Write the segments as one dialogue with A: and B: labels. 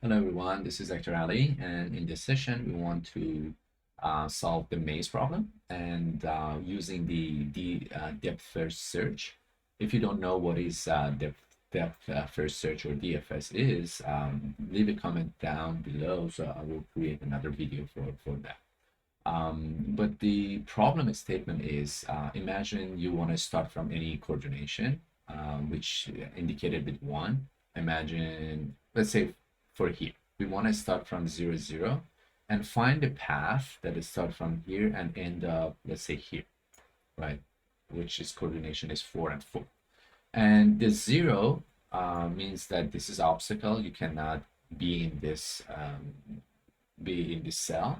A: Hello everyone, this is Dr. Ali, and in this session we want to solve the maze problem and using the depth first search. If you don't know what is depth first search or DFS is, leave a comment down below so I will create another video for that. But the problem statement is, imagine you want to start from any coordination, which indicated with 1. Imagine, let's say for here, we want to start from 0, 0 and find a path that is start from here and end up, let's say here, right? Which is coordination is 4 and 4. And the 0 means that this is obstacle. You cannot be in this cell.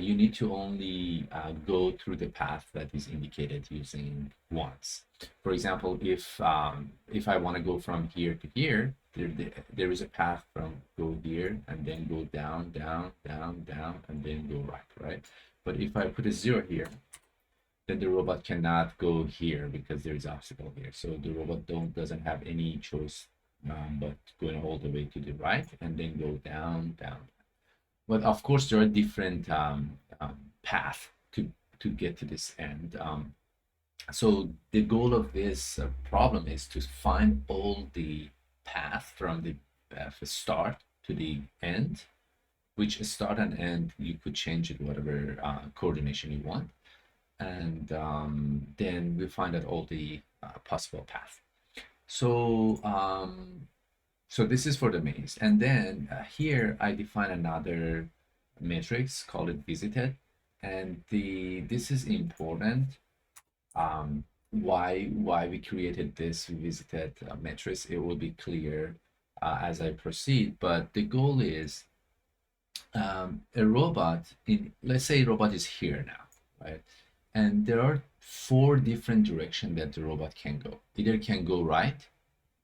A: You need to only go through the path that is indicated using ones. For example, if I want to go from here to here, there is a path from go here and then go down, down, down, down, and then go right? But if I put a 0 here, then the robot cannot go here because there is obstacle here. So the robot doesn't have any choice but going all the way to the right and then go down, down. But of course, there are different paths to get to this end. So the goal of this problem is to find all the path from the start to the end, which start and end, you could change it whatever coordination you want. And then we find out all the possible paths. So so this is for the maze. And then here I define another matrix, call it visited. And this is important. Why we created this visited matrix, it will be clear as I proceed. But the goal is a robot, let's say a robot is here now, right? And there are 4 different directions that the robot can go. Either it can go right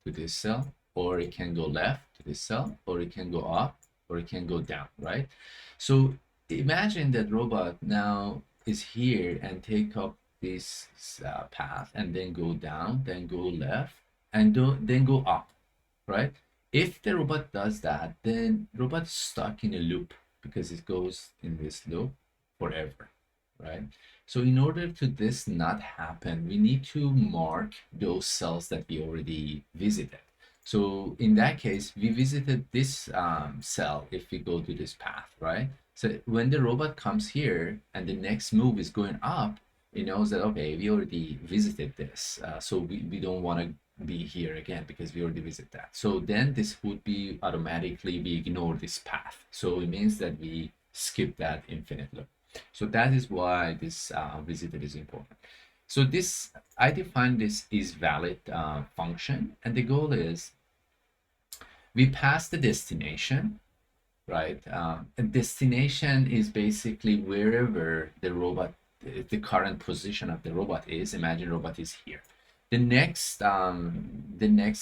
A: to this cell, or it can go left to this cell, or it can go up, or it can go down, right? So imagine that robot now is here and take up this path and then go down, then go left, and then go up, right? If the robot does that, then robot is stuck in a loop because it goes in this loop forever, right? So in order to this not happen, we need to mark those cells that we already visited. So in that case, we visited this cell if we go to this path, right? So when the robot comes here and the next move is going up, it knows that, okay, we already visited this. So we don't want to be here again because we already visited that. So then this would be automatically, we ignore this path. So it means that we skip that infinite loop. So that is why this visited is important. So this, I define this is valid function, and the goal is we pass the destination, right? And destination is basically wherever the robot, the current position of the robot is. Imagine robot is here. The next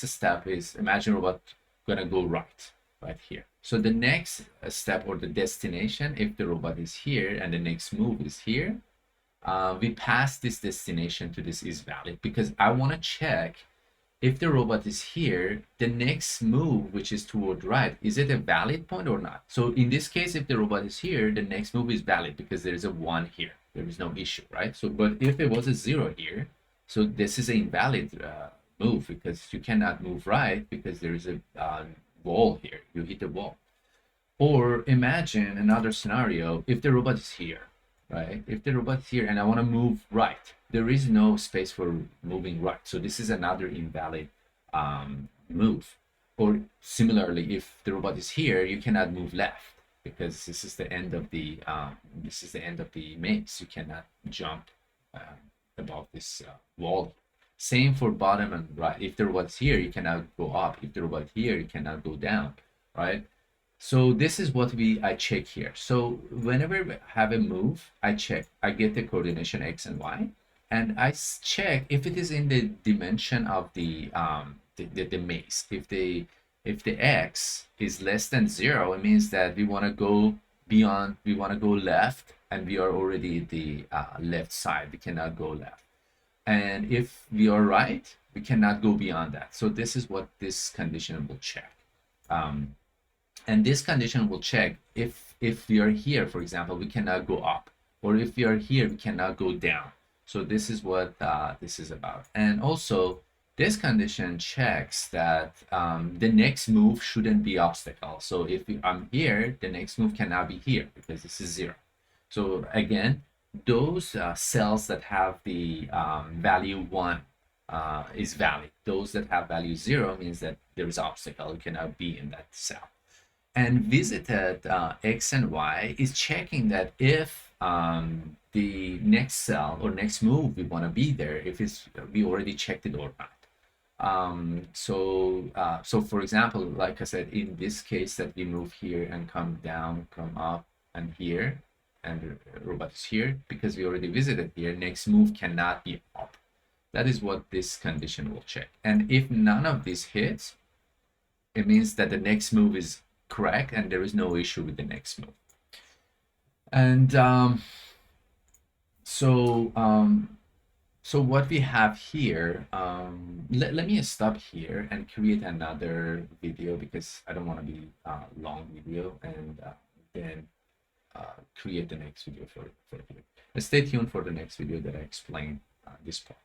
A: step is imagine robot gonna go right here. So the next step or the destination, if the robot is here and the next move is here, we pass this destination to this is valid because I want to check if the robot is here, the next move, which is toward right, is it a valid point or not? So in this case, if the robot is here, the next move is valid because there is a 1 here. There is no issue, right? So, but if it was a 0 here, so this is an invalid move because you cannot move right because there is a wall here. You hit the wall. Or imagine another scenario if the robot is here, right? If the robot is here and I want to move right, there is no space for moving right. So this is another invalid move. Or similarly, if the robot is here, you cannot move left because this is the end of the maze. You cannot jump above this wall. Same for bottom and right. If the robot is here, you cannot go up. If the robot is here, you cannot go down, right? So this is what I check here. So whenever we have a move, I check, I get the coordination X and Y, and I check if it is in the dimension of the maze. If the X is less than 0, it means that we want to go beyond, we want to go left, and we are already at the left side. We cannot go left. And if we are right, we cannot go beyond that. So this is what this condition will check. And this condition will check if we are here, for example, we cannot go up, or if we are here, we cannot go down. So this is what this is about. And also, this condition checks that the next move shouldn't be obstacle. So if I'm here, the next move cannot be here because this is 0. So again, those cells that have the value 1 is valid. Those that have value 0 means that there is obstacle, it cannot be in that cell. And visited X and Y is checking that if the next cell or next move we want to be there, if it's we already checked it or not. So for example, like I said, in this case that we move here and come down, come up, and here, and the robot is here, because we already visited here, next move cannot be up. That is what this condition will check. And if none of these hits, it means that the next move is correct and there is no issue with the next move. And so what we have here, let me stop here and create another video because I don't want to be long video, and then create the next video for you. Stay tuned for the next video that I explain this part.